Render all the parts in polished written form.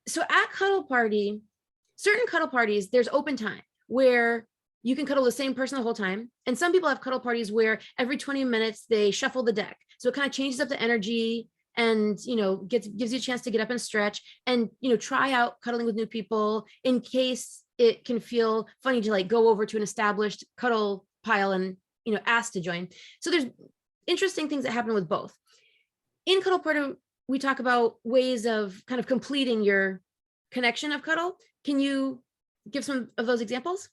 So at Cuddle Party, certain cuddle parties, there's open time where you can cuddle the same person the whole time. And some people have cuddle parties where every 20 minutes they shuffle the deck. So it kind of changes up the energy and, gives you a chance to get up and stretch and, try out cuddling with new people in case it can feel funny to like go over to an established cuddle pile and, ask to join. So there's interesting things that happen with both. In Cuddle Party, we talk about ways of kind of completing your connection of cuddle. Can you give some of those examples?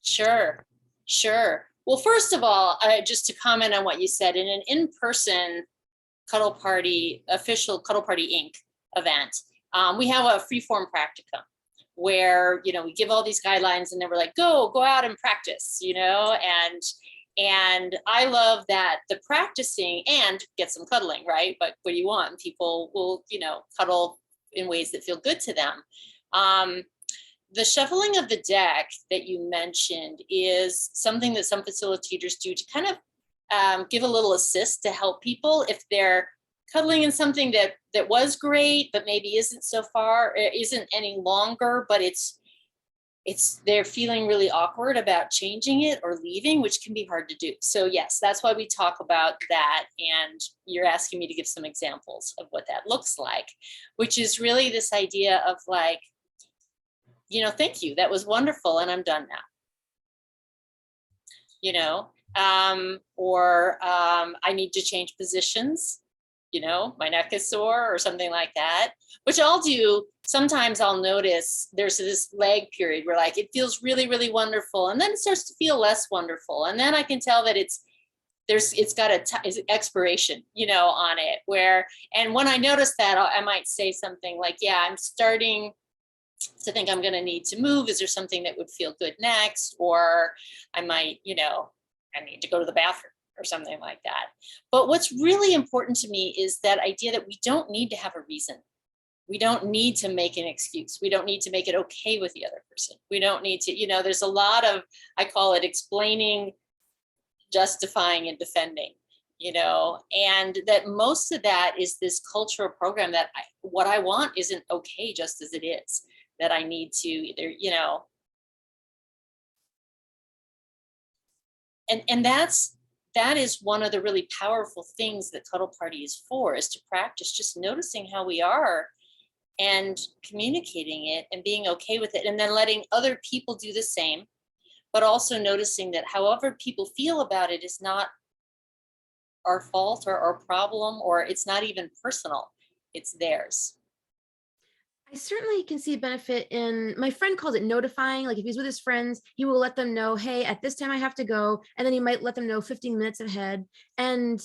Sure. Well, first of all, just to comment on what you said, in an in-person Cuddle Party, official Cuddle Party Inc. event, we have a free-form practicum where, we give all these guidelines and then we're like, go out and practice, and I love that the practicing and get some cuddling, right? But what do you want? People will, cuddle in ways that feel good to them. The shuffling of the deck that you mentioned is something that some facilitators do to kind of give a little assist to help people if they're cuddling in something that was great, but maybe isn't any longer, but they're feeling really awkward about changing it or leaving, which can be hard to do. So yes, that's why we talk about that. And you're asking me to give some examples of what that looks like, which is really this idea of like, thank you, that was wonderful, and I'm done now. Or I need to change positions, my neck is sore or something like that, which I'll do. Sometimes I'll notice there's this lag period where like it feels really, really wonderful, and then it starts to feel less wonderful. And then I can tell that it's got an expiration, on it, and when I notice that, I might say something like, yeah, I'm starting to think I'm going to need to move. Is there something that would feel good next? Or I might, I need to go to the bathroom or something like that. But what's really important to me is that idea that we don't need to have a reason. We don't need to make an excuse. We don't need to make it okay with the other person. We don't need to, there's a lot of, I call it explaining, justifying, and defending, and that most of that is this cultural program that what I want isn't okay just as it is, that I need to either, and that is one of the really powerful things that Cuddle Party is for, is to practice just noticing how we are and communicating it and being okay with it, and then letting other people do the same, but also noticing that however people feel about it is not our fault or our problem, or it's not even personal, it's theirs. I certainly can see a benefit in, my friend calls it notifying. Like if he's with his friends, he will let them know, hey, at this time I have to go. And then he might let them know 15 minutes ahead. And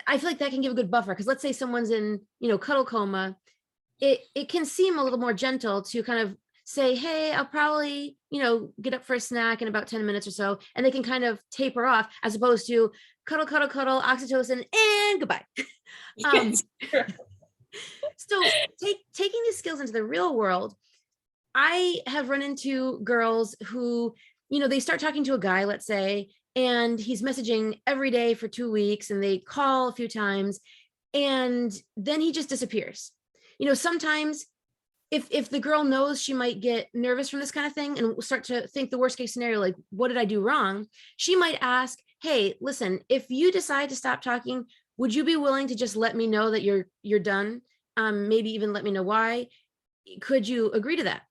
I feel like that can give a good buffer. Because let's say someone's in, cuddle coma. It can seem a little more gentle to kind of say, hey, I'll probably, get up for a snack in about 10 minutes or so. And they can kind of taper off, as opposed to cuddle, oxytocin, and goodbye. Yes. So taking these skills into the real world, I have run into girls who, they start talking to a guy, let's say, and he's messaging every day for 2 weeks, and they call a few times, and then he just disappears. Sometimes if the girl knows she might get nervous from this kind of thing and start to think the worst case scenario, like, what did I do wrong? She might ask, hey, listen, if you decide to stop talking, would you be willing to just let me know that you're done? Maybe even let me know why. Could you agree to that?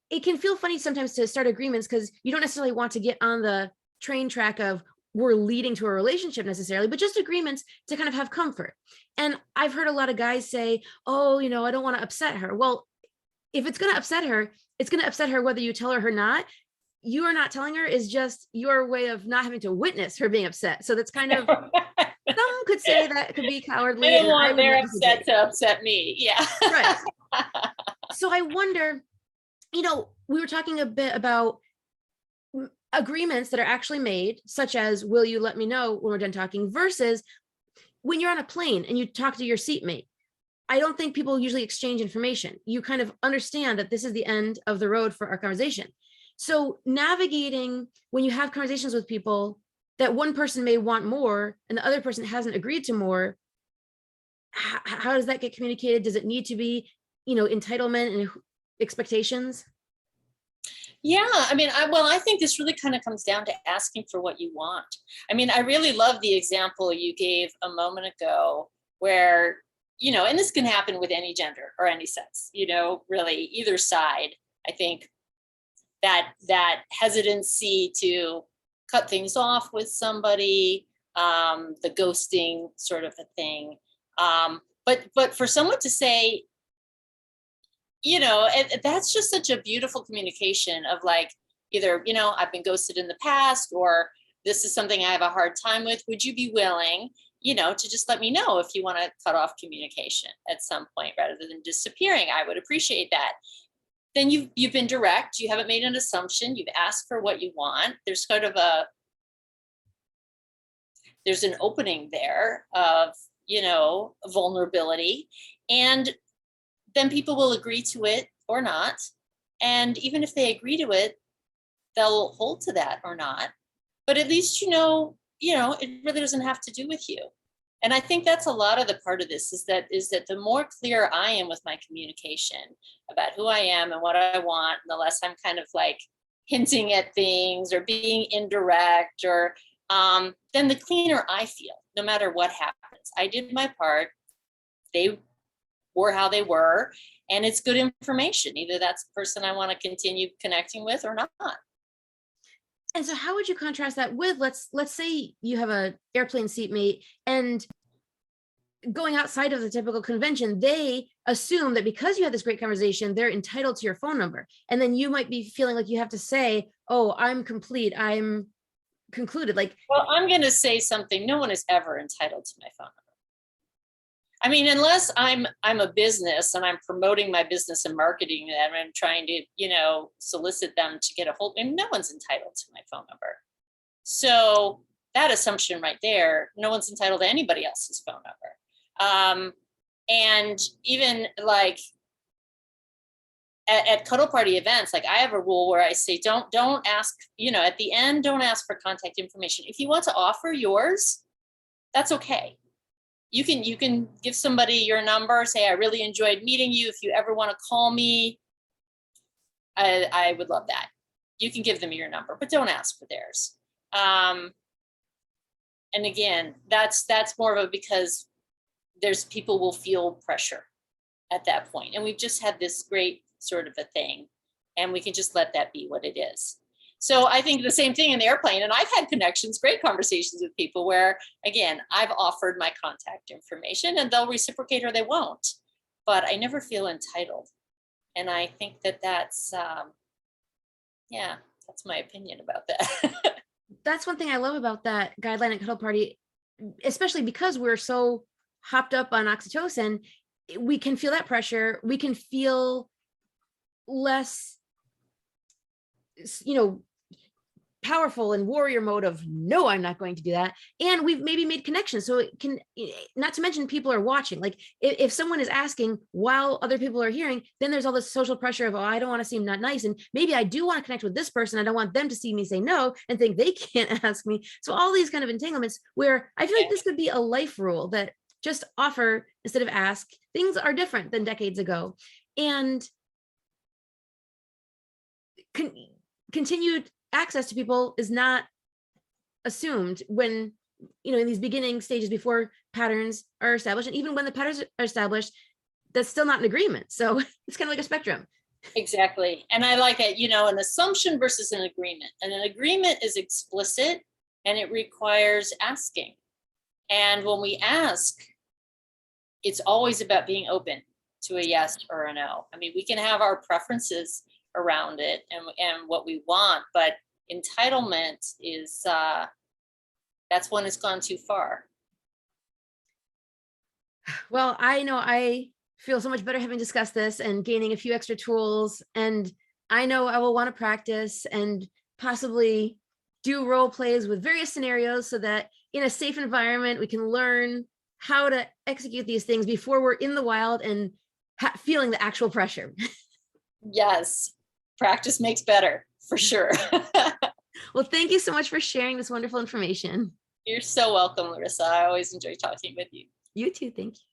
It can feel funny sometimes to start agreements because you don't necessarily want to get on the train track of we're leading to a relationship necessarily, but just agreements to kind of have comfort. And I've heard a lot of guys say, oh, I don't want to upset her. Well, if it's going to upset her, it's going to upset her whether you tell her or not. You are not telling her is just your way of not having to witness her being upset. So that's kind of, some could say that could be cowardly. I don't want their upset to upset me. Yeah. Right. So I wonder, we were talking a bit about agreements that are actually made, such as, will you let me know when we're done talking, versus when you're on a plane and you talk to your seatmate. I don't think people usually exchange information. You kind of understand that this is the end of the road for our conversation. So navigating when you have conversations with people that one person may want more and the other person hasn't agreed to more, how does that get communicated? Does it need to be, entitlement and expectations? Yeah, I mean, I think this really kind of comes down to asking for what you want. I mean, I really love the example you gave a moment ago where, and this can happen with any gender or any sex, really either side. I think that hesitancy to cut things off with somebody, the ghosting sort of a thing. But for someone to say, that's just such a beautiful communication of like, either, I've been ghosted in the past, or this is something I have a hard time with. Would you be willing, to just let me know if you want to cut off communication at some point rather than disappearing? I would appreciate that. Then you've been direct. You haven't made an assumption. You've asked for what you want. There's sort of there's an opening there of, vulnerability. And then people will agree to it or not. And even if they agree to it, they'll hold to that or not. But at least, it really doesn't have to do with you. And I think that's a lot of the part of this is that the more clear I am with my communication about who I am and what I want, and the less I'm kind of like hinting at things or being indirect, or then the cleaner I feel, no matter what happens. I did my part. They were how they were, and it's good information. Either that's the person I want to continue connecting with or not. And so how would you contrast that with, let's say you have a airplane seatmate, and going outside of the typical convention, they assume that because you had this great conversation, they're entitled to your phone number. And then you might be feeling like you have to say, oh, I'm complete, I'm concluded. Like, well, I'm going to say something. No one is ever entitled to my phone number. I mean, unless I'm a business and I'm promoting my business and marketing them and trying to, solicit them to get a hold, and no one's entitled to my phone number. So that assumption right there, no one's entitled to anybody else's phone number. And even like at Cuddle Party events, like I have a rule where I say, don't ask, at the end, don't ask for contact information. If you want to offer yours, that's okay. You can give somebody your number, say, I really enjoyed meeting you. If you ever want to call me, I would love that. You can give them your number, but don't ask for theirs. And again, that's more of a, because there's people will feel pressure at that point. And we've just had this great sort of a thing, and we can just let that be what it is. So I think the same thing in the airplane. And I've had connections, great conversations with people where, again, I've offered my contact information and they'll reciprocate or they won't. But I never feel entitled. And I think that's my opinion about that. that's one thing I love about that guideline at Cuddle Party, especially because we're so hopped up on oxytocin. We can feel that pressure. We can feel less, powerful and warrior mode of, no, I'm not going to do that. And we've maybe made connections. So it can, not to mention people are watching. Like if someone is asking while other people are hearing, then there's all this social pressure of, oh, I don't want to seem not nice. And maybe I do want to connect with this person. I don't want them to see me say no and think they can't ask me. So all these kind of entanglements where I feel like this could be a life rule, that just offer instead of ask. Things are different than decades ago. And continued access to people is not assumed when, in these beginning stages before patterns are established. And even when the patterns are established, that's still not an agreement. So it's kind of like a spectrum. Exactly. And I like it, an assumption versus an agreement. And an agreement is explicit and it requires asking. And when we ask, it's always about being open to a yes or a no. I mean, we can have our preferences around it and what we want, but entitlement is that's when it's gone too far. Well, I know I feel so much better having discussed this and gaining a few extra tools, and I know I will want to practice and possibly do role plays with various scenarios so that in a safe environment we can learn how to execute these things before we're in the wild and feeling the actual pressure. Yes, practice makes better, for sure. Well, thank you so much for sharing this wonderful information. You're so welcome, Larysa. I always enjoy talking with you. You too. Thank you.